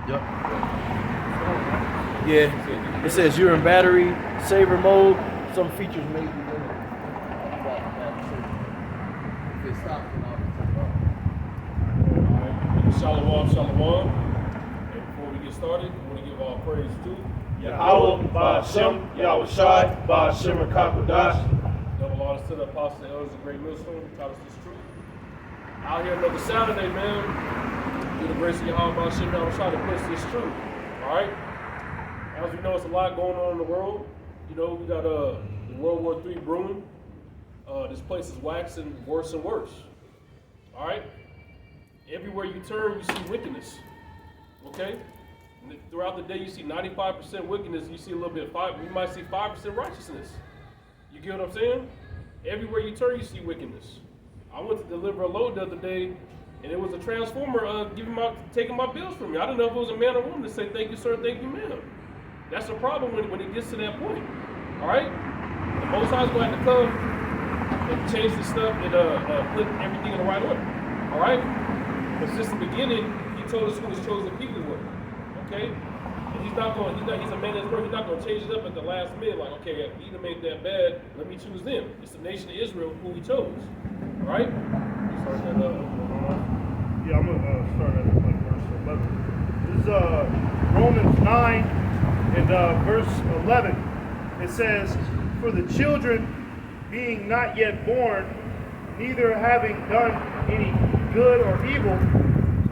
Yep. Yeah. It says you're in battery saver mode. Some features may be limited. If it stops, then I'll turn it off. Shalom, shalom. And before we get started, I want to give all praise to Yahweh, Ba'ashem, Yahweh Shai, Ba'ashem, and Kakodash. double honors to the apostles and elders of Great Millstone who taught us this truth. Out here another Saturday, man. Through the grace of Yahweh, Ba'ashem, Yahweh Shai to push this truth. Alright? As we know, it's a lot going on in the world. You know, we got the World War III brewing. This place is waxing worse and worse. Alright? Everywhere you turn, you see wickedness. Okay? Throughout the day, you see 95% wickedness. You see a little bit of you might see 5% righteousness. You get what I'm saying? Everywhere you turn, you see wickedness. I went to deliver a load the other day, and it was a transformer taking my bills from me. I didn't know if it was a man or woman to say thank you, sir, thank you, ma'am. That's the problem when it gets to that point. All right? The Most High is going to have to come and change this stuff and put everything in the right order. All right? But since the beginning, he told us who his chosen people were. Okay? And he's a man that's word. He's not going to change it up at the last minute. Like, okay, Edom ain't that bad. Let me choose them. It's the nation of Israel who he chose. All right? You start that Yeah, I'm going to start at verse 11. This is Romans 9 and verse 11. It says, "For the children being not yet born, neither having done any good or evil,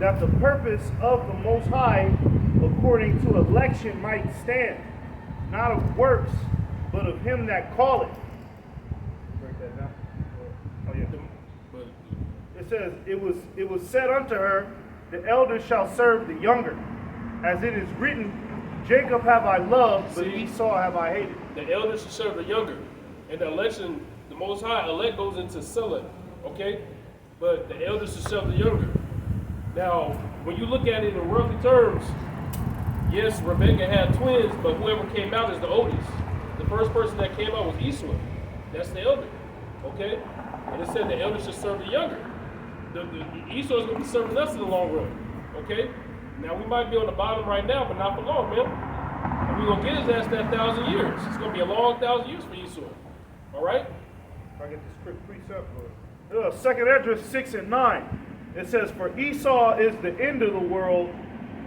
that the purpose of the Most High according to election might stand, not of works, but of him that calleth." Break that down. Oh yeah. It says, it was said unto her, the elder shall serve the younger. As it is written, Jacob have I loved, but Esau have I hated. The elder should serve the younger. And the election, the Most High elect goes into Select. Okay? But the elder should serve the younger. Now, when you look at it in worldly terms, yes, Rebecca had twins, but whoever came out is the oldest. The first person that came out was Esau. That's the elder. Okay? And it said the elder should serve the younger. Esau is going to be serving us in the long run. Okay? Now, we might be on the bottom right now, but not for long, man. And we're going to get his ass that 1,000 years. It's going to be a long 1,000 years for Esau. All right? If I get this quick precept. 2 Esdras 6 and 9. It says, "For Esau is the end of the world,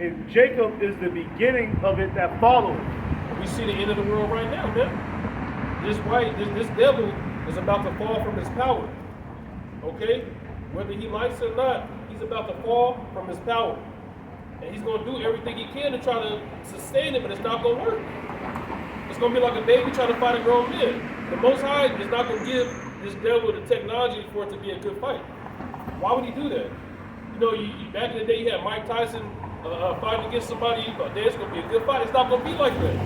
and Jacob is the beginning of it that followeth." We see the end of the world right now, man. This devil is about to fall from his power. Okay? Whether he likes it or not, he's about to fall from his power. And he's going to do everything he can to try to sustain it, but it's not going to work. It's going to be like a baby trying to fight a grown man. The Most High is not going to give this devil the technology for it to be a good fight. Why would he do that? You know, back in the day, you had Mike Tyson fighting against somebody. You thought, it's going to be a good fight. It's not going to be like that.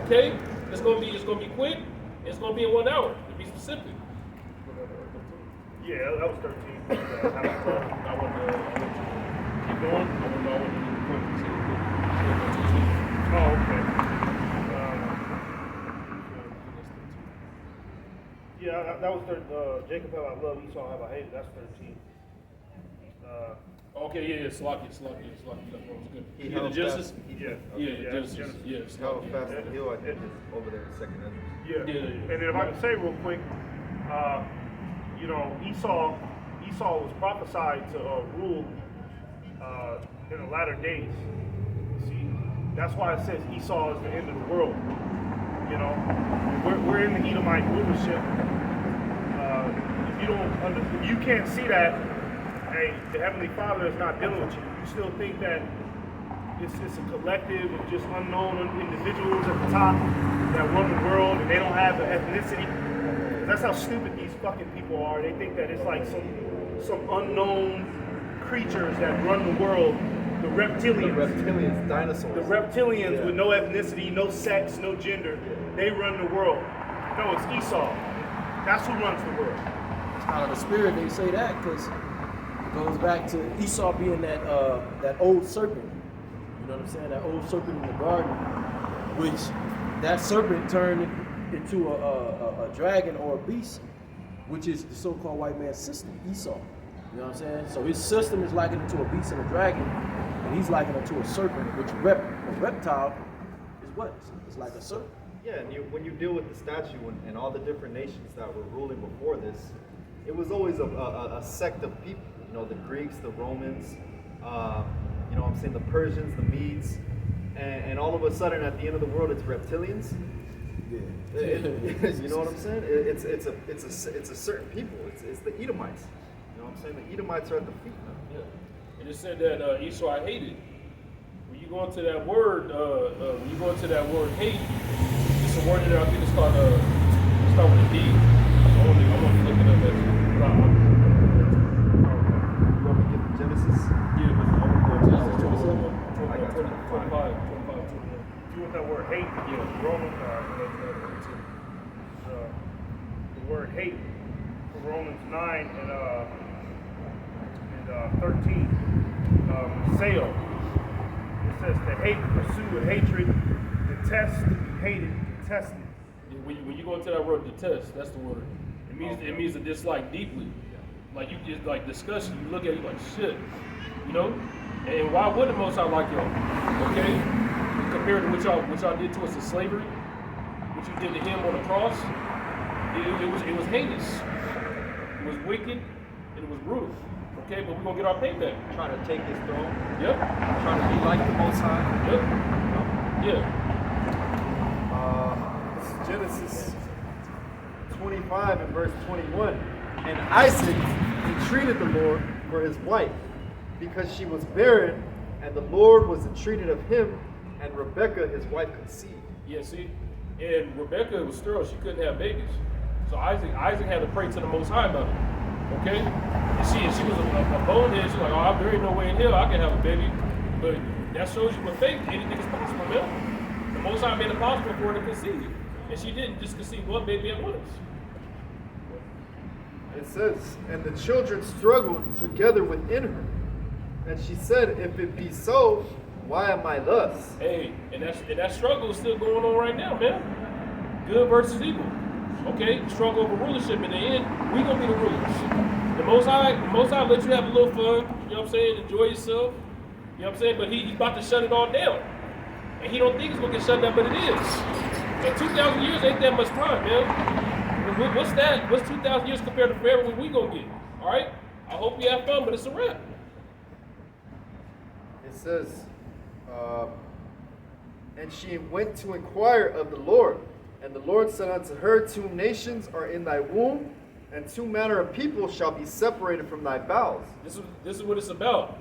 Okay? It's going to be quick. It's going to be in 1 hour, to be specific. Yeah, that was 13. I want to Keep going. I don't know. Oh, okay. Yeah, that was Jacob have I loved, Esau have I hated. That's 13. Okay, yeah, Slacky. That was good. He Yeah, the held Genesis? fast. Genesis. Yeah, Held Slacky. fast and heal, I think, is over there in second Ezra. Yeah. Yeah. And then if I can say real quick, you know, Esau was prophesied to rule in the latter days. See, that's why it says Esau is the end of the world. You know, we're in the Edomite rulership. If you can't see that, hey, the Heavenly Father is not dealing with you. You still think that it's a collective of just unknown individuals at the top that run the world and they don't have the ethnicity. That's how stupid these fucking people are. They think that it's like some unknown creatures that run the world. The reptilians. The reptilians, dinosaurs. The reptilians with no ethnicity, no sex, no gender. They run the world. No, it's Esau. That's who runs the world. Out of the spirit, they say that because it goes back to Esau being that old serpent. You know what I'm saying? That old serpent in the garden, which that serpent turned into a dragon or a beast, which is the so-called white man's system, Esau. You know what I'm saying? So his system is likened to a beast and a dragon, and he's likened to a serpent, which a reptile is what? It's like a serpent. Yeah, and when you deal with the statue and all the different nations that were ruling before this, it was always a sect of people. You know, the Greeks, the Romans, you know what I'm saying, the Persians, the Medes, and all of a sudden at the end of the world it's reptilians. Yeah. You know what I'm saying? It's a certain people. It's the Edomites. You know what I'm saying? The Edomites are at the feet now. Yeah. And it said that Esau I hated. When you go into that word, hate, it's a word that I think it's called start with a D. I want to look it up at you. You want me to get the Genesis? Yeah, but I want to go to Genesis 27. I got 25. If you want that word hate, Yeah. Romans, the word hate, for Romans 9 and 13, sale. It says to hate, pursue with hatred, detest, to be hated, detested. When you go into that word detest, that's the word. It means to dislike deeply. Like you just like disgust. You look at it like shit, you know. And why would the Most High like y'all? Okay, compared to what y'all did to us in slavery, what you did to him on the cross, it was heinous, it was wicked, and it was brutal. Okay, but we're gonna get our payback. Trying to take his throne. Yep. Trying to be like the Most High. Yep. Yeah. This is Genesis 25 and verse 21. And Isaac entreated the Lord for his wife, because she was barren, and the Lord was entreated of him, and Rebekah his wife conceived. Yeah, see, and Rebecca was sterile; she couldn't have babies. So Isaac had to pray to the Most High about it. Okay, and she was a bonehead. She's like, oh, there ain't no way in hell I can have a baby. But that shows you with faith, anything is possible, man. The Most High made it possible for her to conceive, and she didn't just conceive one baby at once. It says, and the children struggled together within her. And she said, if it be so, why am I thus? Hey, and that struggle is still going on right now, man. Good versus evil. Okay, struggle over rulership. In the end, we gonna be the rulers. The Most High let you have a little fun. You know what I'm saying? Enjoy yourself. You know what I'm saying? But he's about to shut it all down, and he don't think it's gonna get shut down, but it is. And 2,000 years ain't that much time, man. What's that? What's 2,000 years compared to forever? What we gonna get? All right. I hope you have fun, but it's a wrap. It says, and she went to inquire of the Lord. And the Lord said unto her, 2 nations are in thy womb, and 2 manner of people shall be separated from thy bowels. This is what it's about.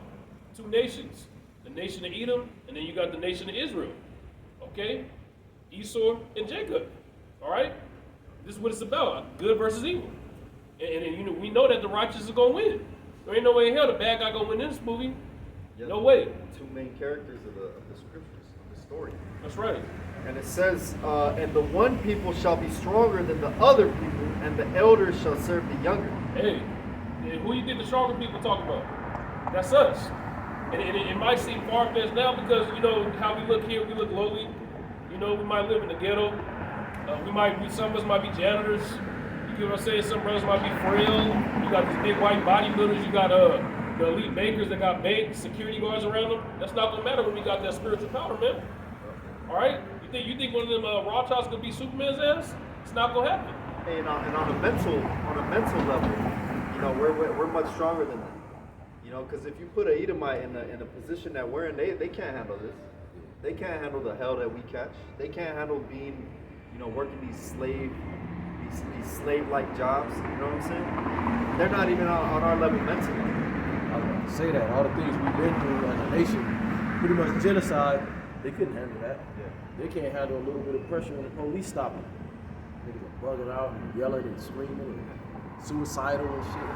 2 nations. The nation of Edom, and then you got the nation of Israel. Okay? Esau and Jacob. All right? This is what it's about. Good versus evil. And you know, we know that the righteous is going to win. There ain't no way in hell the bad guy going to win this movie. Yep. No way. 2 main characters of the scriptures, of the story. That's right. And it says, and the one people shall be stronger than the other people, and the elders shall serve the younger. Hey, who you think the stronger people talk about? That's us. And it might seem far-fetched now because, you know, how we look here, we look lowly. You know, we might live in the ghetto. Some of us might be janitors. You know what I'm saying? Some brothers might be frail. You got these big white bodybuilders. You got the elite bakers that got bank security guards around them. That's not gonna matter when we got that spiritual power, man. All right? You think one of them Rothschilds gonna be Superman's ass? It's not gonna happen. Hey, and on a mental level, you know, we're much stronger than them. You know, because if you put an Edomite in a position that we're in, they can't handle this. They can't handle the hell that we catch. They can't handle being, you know, working these slave-like jobs. You know what I'm saying? They're not even on our level mentally. I was about to say that. All the things we've been through as a nation, pretty much genocide, they couldn't handle that. Yeah. They can't handle a little bit of pressure when the police stop them. They get bugging out and yelling and screaming and suicidal and shit.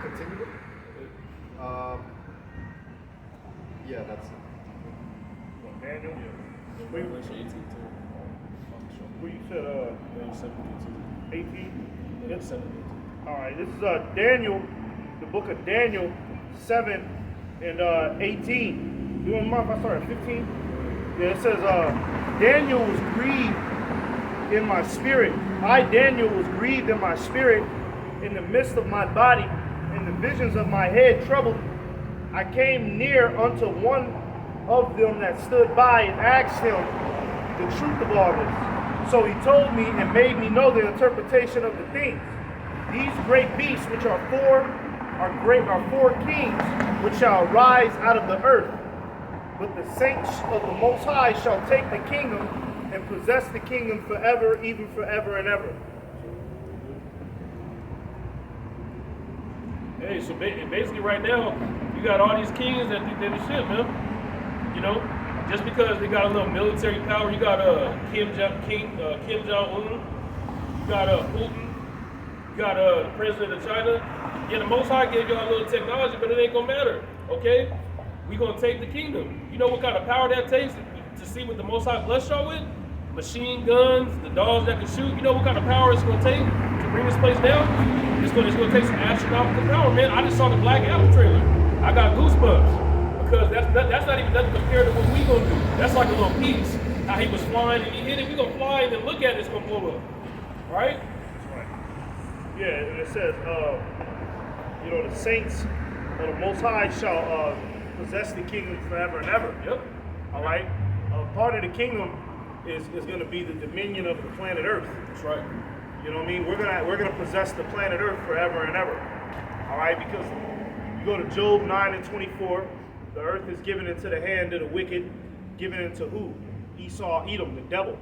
Continue. Yeah, that's it. Daniel? Revelation 18 too. Well, you said Revelation 18? Yeah, 17. All right, this is Daniel, the book of Daniel 7 and 18. You want to mind if I start at 15? Yeah, it says, Daniel was grieved in my spirit. I, Daniel, was grieved in my spirit in the midst of my body, and the visions of my head troubled me. I came near unto one of them that stood by and asked him the truth of all this. So he told me and made me know the interpretation of the things. These great beasts, which are four kings, which shall rise out of the earth. But the saints of the Most High shall take the kingdom and possess the kingdom forever, even forever and ever. Hey, so basically right now, you got all these kings that think they're the shit, man. You know, just because they got a little military power, you got Kim Jong-un, you got Putin, you got the president of China. Yeah, the Most High gave y'all a little technology, but it ain't gonna matter, okay? We gonna take the kingdom. You know what kind of power that takes to see what the Most High bless y'all with? Machine guns, the dogs that can shoot. You know what kind of power it's gonna take to bring this place down? It's gonna take some astronomical power, man. I just saw the Black Apple trailer. I got goosebumps because that's not even nothing compared to what we gonna do. That's like a little piece. How he was flying and he hit it. We gonna fly and then look at it. It's gonna blow up, right? Yeah, and it says, the saints of the Most High shall possess the kingdom forever and ever. Yep. All right. Part of the kingdom is going to be the dominion of the planet Earth. That's right. You know what I mean? We're gonna possess the planet Earth forever and ever. All right, because you go to Job 9:24, the earth is given into the hand of the wicked, given into who? Esau, Edom, the devil.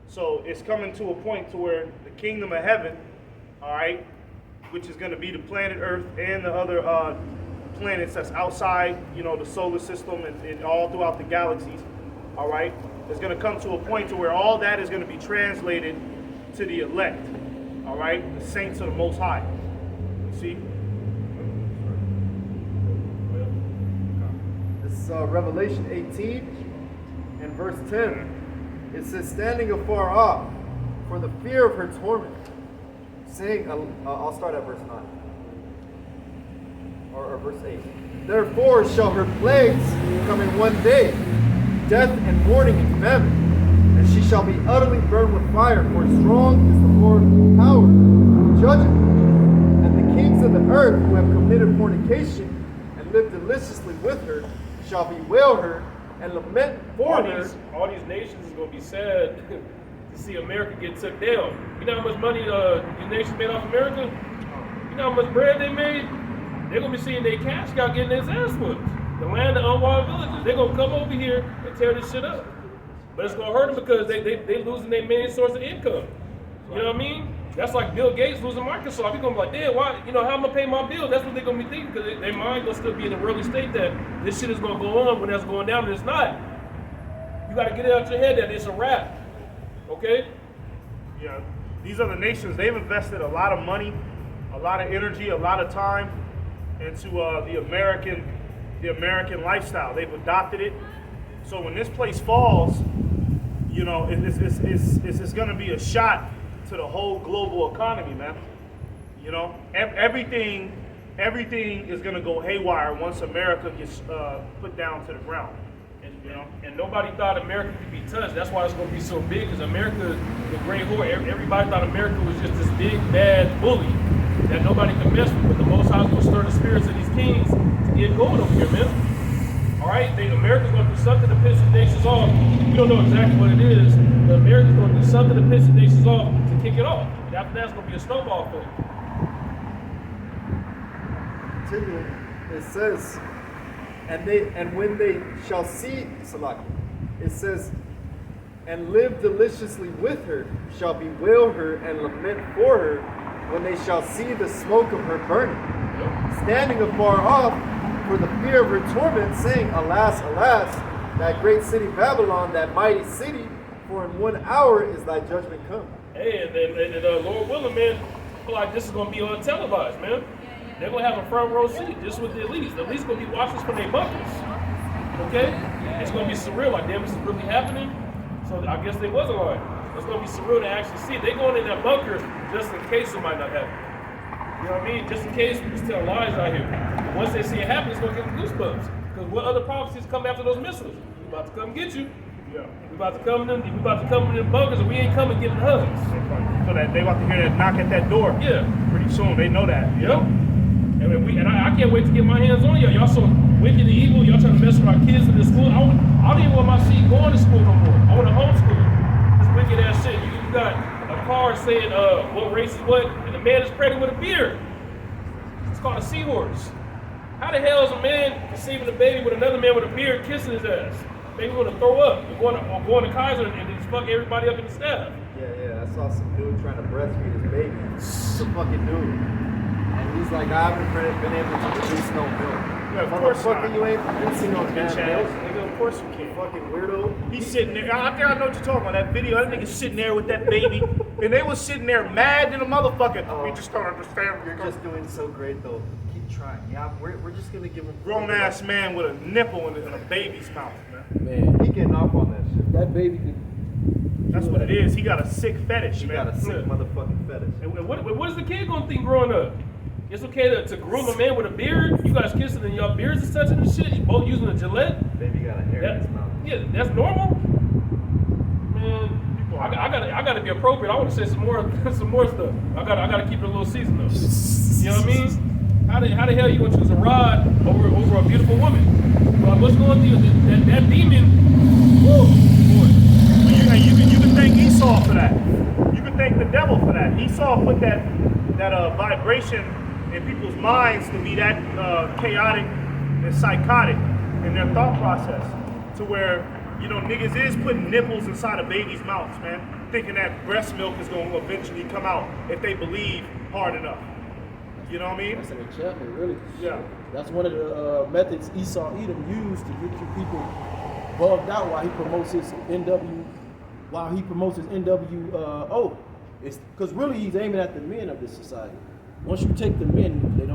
So it's coming to a point to where the kingdom of heaven, all right, which is going to be the planet Earth and the other planets that's outside, the solar system and all throughout the galaxies, all right, it's going to come to a point to where all that is going to be translated to the elect, all right, the saints of the Most High. You see? This is Revelation 18 and verse 10. It says, standing afar off for the fear of her torment, saying, I'll start at verse 9. Or verse 8. Therefore shall her plagues come in one day, death and mourning and famine, and she shall be utterly burned with fire, for strong is the Lord of power, judging. And the kings of the earth who have committed fornication and lived deliciously with her shall bewail her and lament for her. All these nations is gonna be sad to see America get took down. You know how much money these nations made off America? You know how much bread they made? They're gonna be seeing their cash cow getting their ass whooped. The land of unwalled villages. They're gonna come over here and tear this shit up. But it's gonna hurt them because they losing their main source of income. You know what I mean? That's like Bill Gates losing Microsoft. He's gonna be like, damn, why? How am I gonna pay my bills? That's what they're gonna be thinking because their mind gonna still be in a worldly state that this shit is gonna go on when that's going down, and it's not. You gotta get it out your head that it's a wrap. Okay? Yeah, these other nations, they've invested a lot of money, a lot of energy, a lot of time into the American lifestyle. They've adopted it. So when this place falls, it's going to be a shot to the whole global economy, man. Everything is going to go haywire once America gets put down to the ground. And nobody thought America could be touched. That's why it's going to be so big, because America is the great whore. Everybody thought America was just this big, bad bully that nobody could mess with. But the Most High is going to stir the spirits of these kings to get going over here, man. All right? America's going to do something to piss the nations off. We don't know exactly what it is, but America's going to do something to piss the nations off to kick it off. And after that's going to be a snowball thing. Continuing, it says, and when they shall see Salaki, it says, and live deliciously with her, shall bewail her and lament for her, when they shall see the smoke of her burning, standing afar off for the fear of her torment, saying, alas, alas, that great city Babylon, that mighty city, for in 1 hour is thy judgment come. Hey, and Lord willing, man, I feel like this is going to be on televised, man. They're going to have a front row seat, just with the elites. The elites going to be watching this from their bunkers. Okay? It's going to be surreal, like, damn, this is really happening? So I guess they wasn't lying. It's going to be surreal to actually see it. They're going in that bunker just in case it might not happen. You know what I mean? Just in case we just tell lies out here. But once they see it happen, it's going to give them goosebumps. Because what other prophecies come after those missiles? We're about to come get you. Yeah. We about to come in them bunkers, and we ain't coming getting hugs. So that they about to hear that knock at that door. Yeah. Pretty soon, they know that. Yep. And I can't wait to get my hands on y'all. Y'all so wicked and evil. Y'all trying to mess with our kids in the school. I don't even want my seed going to school no more. I want to homeschool. This wicked ass shit. You got a card saying what race is what, and the man is pregnant with a beard. It's called a seahorse. How the hell is a man conceiving a baby with another man with a beard kissing his ass? Maybe we're gonna throw up or going to Kaiser and just fuck everybody up in the staff. Yeah, I saw some dude trying to breastfeed his baby. It's a fucking dude. And he's like, I haven't been able to produce no milk. Yeah, of course not. Motherfucker, you ain't seen no Bitch damn ass. milk. Nigga, of course you can. Fucking weirdo. He's sitting there. I think I know what you're talking about. That video, that nigga sitting there with that baby, and they was sitting there mad than a motherfucker. We just don't understand. You're just doing so great though. Keep trying. Yeah, we're just gonna give him Grown ass man with a nipple in a baby's mouth, man. Man, He getting off on that shit. that baby could. That's what it is. He got a sick fetish, He man. got a sick Yeah. motherfucking fetish. And what is the kid gonna think growing up? It's okay to groom a man with a beard? You guys kissing and your beards is touching and shit? You both using a Gillette? Baby got a hair in his mouth. Yeah, that's normal? Man, I gotta be appropriate. I wanna say some more stuff. I gotta keep it a little seasoned though. You know what I mean? How the hell you gonna choose a rod over a beautiful woman? Well, what's going through that demon? Woo, boy. You can thank Esau for that. You can thank the devil for that. Esau put that vibration in people's minds to be that chaotic and psychotic in their thought process, to where, you know, niggas is putting nipples inside of babies' mouths, man, thinking that breast milk is going to eventually come out if they believe hard enough. You know what I mean? That's an enchantment, really. Yeah. That's one of the methods Esau Edom used to get you people bugged out while he promotes his NWO. It's because really he's aiming at the men of this society. Once you take the men, you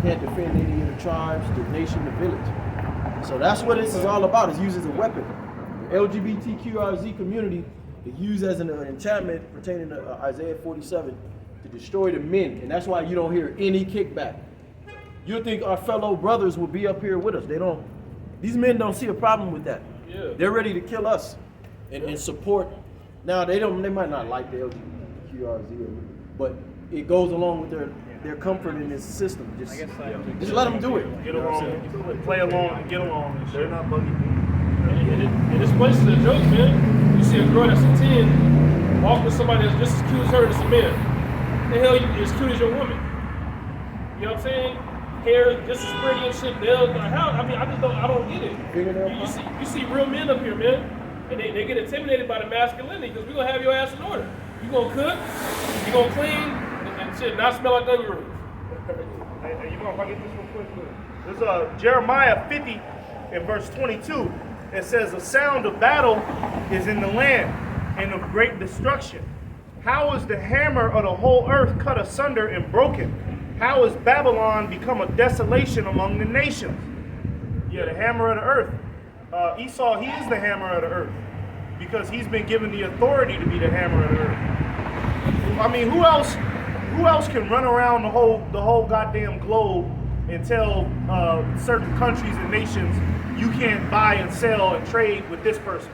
can't defend any of the tribes, the nation, the village. So that's what this is all about. It's used as a weapon. The LGBTQRZ community is used as an enchantment pertaining to Isaiah 47 to destroy the men, and that's why you don't hear any kickback. You think our fellow brothers will be up here with us? They don't. These men don't see a problem with that. Yeah. They're ready to kill us and support. Now they might not like the LGBTQRZ, but it goes along with their comfort in this system. Just let them do it. Get You know what I'm saying? along, play along, and get along. And They're shit. not bugging me. And this place is a joke, man. You see a girl that's a 10 walk with somebody that's just as cute as her that's a man. The hell you as cute as your woman? You know what I'm saying? Hair just as pretty and shit. Nails, like how? I mean, I don't get it. Fingernail You see real men up here, man, and they get intimidated by the masculinity because we gonna have your ass in order. You gonna cook, you gonna clean, and shit, not smell like onion rings. Hey, you know, if I get this real quick, there's Jeremiah 50 in verse 22. It says, "The sound of battle is in the land, and of great destruction. How is the hammer of the whole earth cut asunder and broken? How is Babylon become a desolation among the nations?" Yeah, the hammer of the earth. Esau, he is the hammer of the earth because he's been given the authority to be the hammer of the earth. I mean, who else can run around the whole goddamn globe and tell certain countries and nations you can't buy and sell and trade with this person?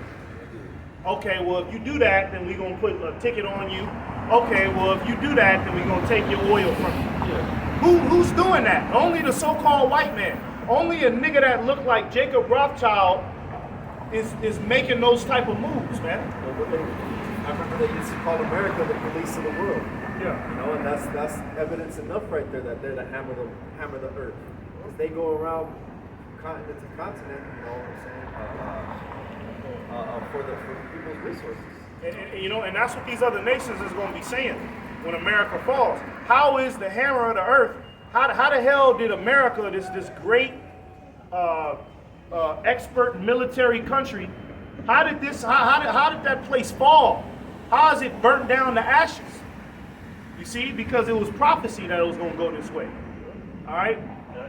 Okay, well, if you do that, then we're going to put a ticket on you. Okay, well, if you do that, then we're going to take your oil from you. Who's doing that? Only the so-called white man. Only a nigga that looked like Jacob Rothschild is making those type of moves, man. I remember they used to call America the police of the world. Yeah. You know, and that's evidence enough right there that they're the hammer of the earth. Because they go around continent to continent, you know what I'm saying, for the people's resources. And, you know, and that's what these other nations is going to be saying when America falls. How is the hammer of the earth? How the hell did America, this great expert military country, how did that place fall? How is it burnt down to ashes? You see, because it was prophecy that it was going to go this way. All right.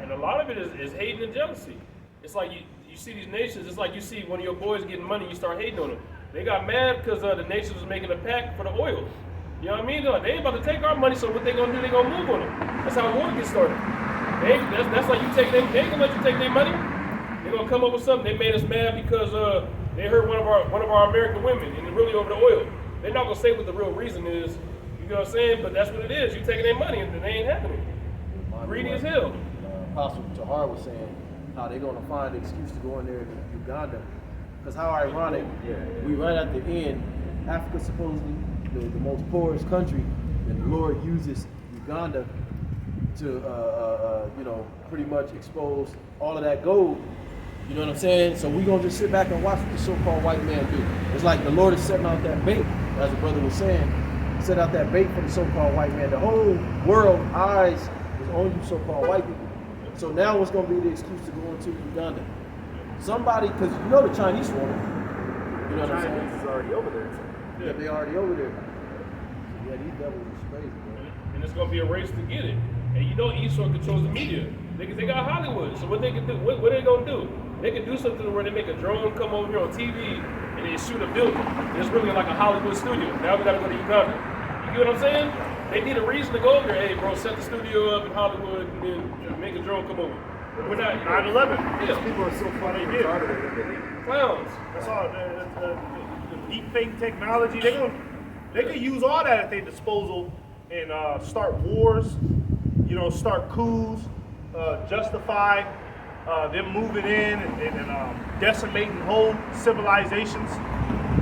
And a lot of it is hating and jealousy. It's like you see these nations, it's like you see one of your boys getting money, you start hating on them. They got mad because the nations was making a pact for the oil. You know what I mean? They're like, they ain't about to take our money, so what they gonna do? They gonna move on them. That's how war gets started. That's like you take them. They ain't gonna let you take their money. They gonna come up with something. They made us mad because they hurt one of our American women, and it's really over the oil. They're not gonna say what the real reason is. You know what I'm saying? But that's what it is. You taking their money, and they ain't happening. Greedy as hell. Apostle Tahar was saying how they're gonna find an excuse to go in there to Uganda. Because how ironic, we right at the end, Africa supposedly the most poorest country, and the Lord uses Uganda to pretty much expose all of that gold. You know what I'm saying? So we're gonna just sit back and watch what the so-called white man do. It's like the Lord is setting out that bait, as the brother was saying, set out that bait for the so-called white man. The whole world eyes is on you so-called white people. So now what's gonna be the excuse to go into Uganda? Somebody, because you know the Chinese want it. You know what I'm saying? Chinese is already over there. Yeah, they already over there. Yeah, these devils is crazy, man. And it's gonna be a race to get it. And you know Esau controls the media. They got Hollywood. So what they can do, what are they gonna do? They can do something where they make a drone come over here on TV and they shoot a building. And it's really like a Hollywood studio. Now we gotta go to Uganda. You get what I'm saying? They need a reason to go over there. Hey bro, set the studio up in Hollywood and then make a drone come over. We're not 9/11. Yeah. People are so funny. They did. Clowns. That's all. The deep fake technology. They can use all that at their disposal and start wars. You know, start coups, justify them moving in and decimating whole civilizations.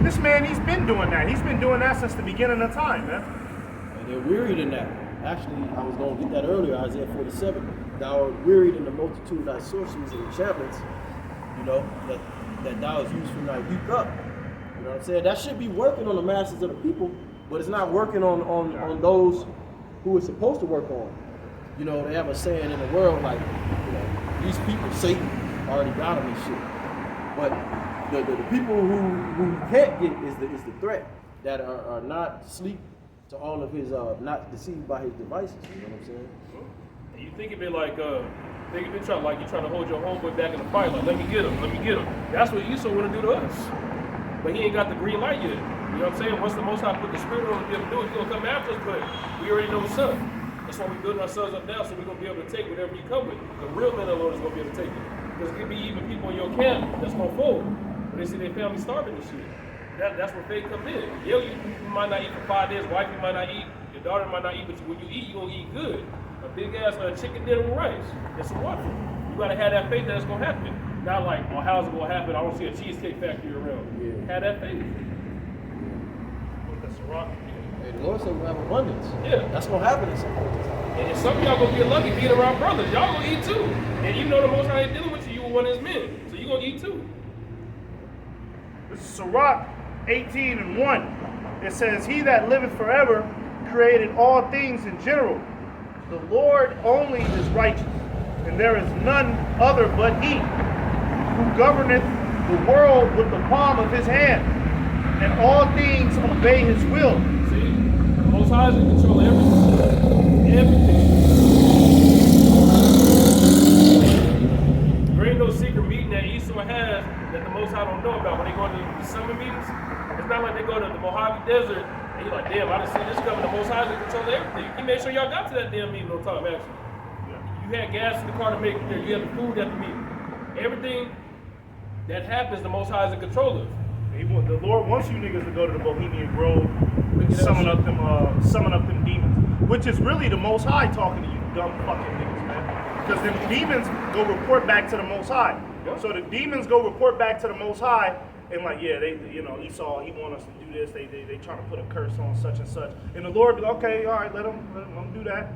This man, he's been doing that. He's been doing that since the beginning of time, man. And they're wearied in that. Actually, I was going to get that earlier, Isaiah 47. Thou art wearied in the multitude of thy sorceries and enchantments, you know, that thou hast used from thy youth up. You know what I'm saying? That should be working on the masses of the people, but it's not working on those who it's supposed to work on. You know, they have a saying in the world like, you know, these people, Satan already got them and shit. But the people who can't get is the threat, that are not asleep to all of his, not deceived by his devices. You know what I'm saying? You think of it like, think of it like you're trying to hold your homeboy back in the fight, like let me get him. That's what Esau want to do to us. But he ain't got the green light yet. You know what I'm saying? Once the Most High put the Spirit on to be able to do it, he's going to come after us, but we already know what's up. That's why we're building ourselves up now, so we're going to be able to take whatever you come with. The real men of the Lord is going to be able to take it. Because it could be even people in your camp that's going to fold. But they see their family starving and shit. That's where faith comes in. Yeah, you might not eat for 5 days, wife you might not eat, your daughter might not eat, but when you eat, you're going to eat good. A big ass chicken dinner with rice and some water. You got to have that faith that it's going to happen. Not like, well, how's it going to happen? I don't see a Cheesecake Factory around. Yeah. Have that faith. That's a rock. Hey, the Lord said we'll have abundance. Yeah. That's going to happen at some point in time. And some of y'all gonna get lucky being around brothers. Y'all gonna eat too. And you know the Most High ain't dealing with you, you were one of his men. So you gonna eat too. This is Sirach 18:1. It says, he that liveth forever created all things in general. The Lord only is righteous, and there is none other but he, who governeth the world with the palm of his hand, and all things obey his will. See, the Most High is in control of everything. Everything. There ain't no secret meeting that Esau has that the Most High don't know about. When they go to the summer meetings, it's not like they go to the Mojave Desert and you're like, damn, I done seen this coming. The Most High is in control of everything. He made sure y'all got to that damn meeting on time, actually. You had gas in the car to make it there. You had the food at the meeting. Everything that happens, the Most High is in control of. The Lord wants you niggas to go to the Bohemian Grove, summon up them demons, which is really the Most High talking to you dumb fucking niggas, man. Because them demons go report back to the Most High. Yep. So the demons go report back to the Most High, and like, yeah, they, you know, Esau, he want us to do this. They trying to put a curse on such and such, and the Lord be like, okay, all right, let them do that.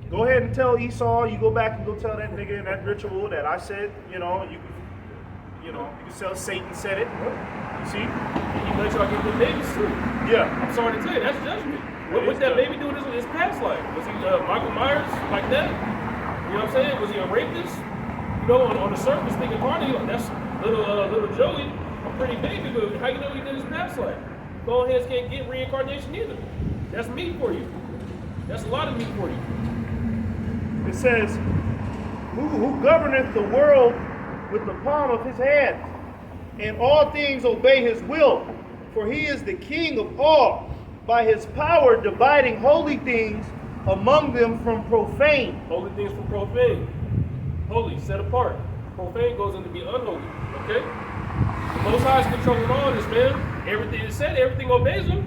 Go ahead and tell Esau. You go back and go tell that nigga in that ritual that I said, you can tell Satan said it. You see? He let y'all get good babies too. Yeah. I'm sorry to tell you, that's judgment. What's that baby doing in his past life? Was he Michael Myers like that? You know what I'm saying? Was he a rapist? You know, on the surface, thinking party, that's little Joey, a pretty baby, but how you know he did his past life? Bald heads can't get reincarnation either. That's meat for you. That's a lot of meat for you. It says, who governeth the world with the palm of his hand, and all things obey his will, for he is the king of all, by his power dividing holy things among them from profane. Holy things from profane. Holy, set apart. profane goes into be unholy. Okay? The Most High is controlling all this, man. Everything is said, everything obeys him.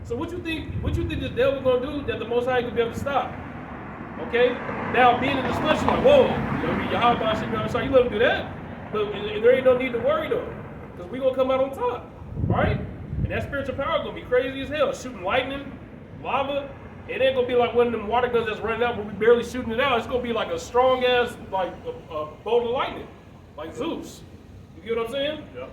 So what you think the devil gonna do that the Most High could be able to stop? Okay? Now being in this flesh, you're like, whoa, Yahweh should be on the side. You let him do that. But there ain't no need to worry though. Because we gonna come out on top. Alright? And that spiritual power gonna be crazy as hell. Shooting lightning, lava. It ain't gonna be like one of them water guns that's running out but we barely shooting it out. It's gonna be like a strong ass like a bolt of lightning. Like Zeus. You get what I'm saying? Yep.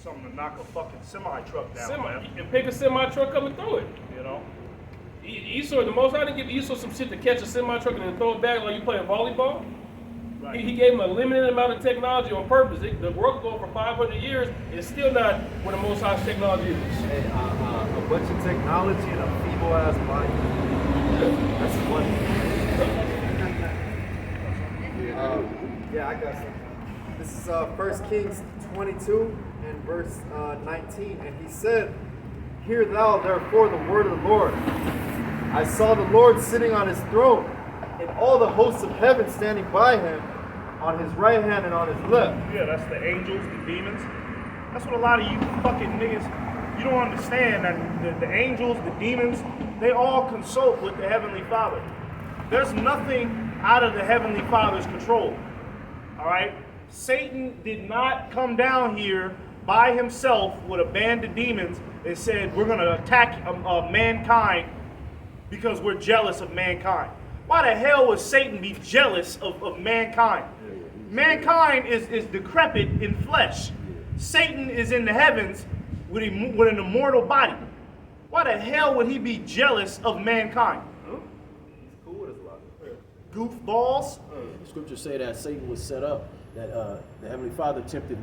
Something to knock a fucking semi truck down, man. And pick a semi truck up and throw it. You know? Esau, the Most High didn't give Esau some shit to catch a semi truck and then throw it back like you playing volleyball. Right. He gave him a limited amount of technology on purpose. The world could go for 500 years and it's still not where the Most High's technology is. Hey, a bunch of technology and a feeble ass body. That's funny. Yeah, I got some. This is 1 Kings 22 and verse 19. And he said, "Hear thou therefore the word of the Lord. I saw the Lord sitting on his throne, and all the hosts of heaven standing by him, on his right hand and on his left." Yeah, that's the angels, the demons. That's what a lot of you fucking niggas, you don't understand that the angels, the demons, they all consult with the Heavenly Father. There's nothing out of the Heavenly Father's control. All right? Satan did not come down here by himself with a band of demons and said, we're going to attack mankind because we're jealous of mankind. Why the hell would Satan be jealous of mankind? Mankind is decrepit in flesh. Satan is in the heavens with an immortal body. Why the hell would he be jealous of mankind? He's cool with his luck. Goofballs. The scriptures say that Satan was set up, that the Heavenly Father tempted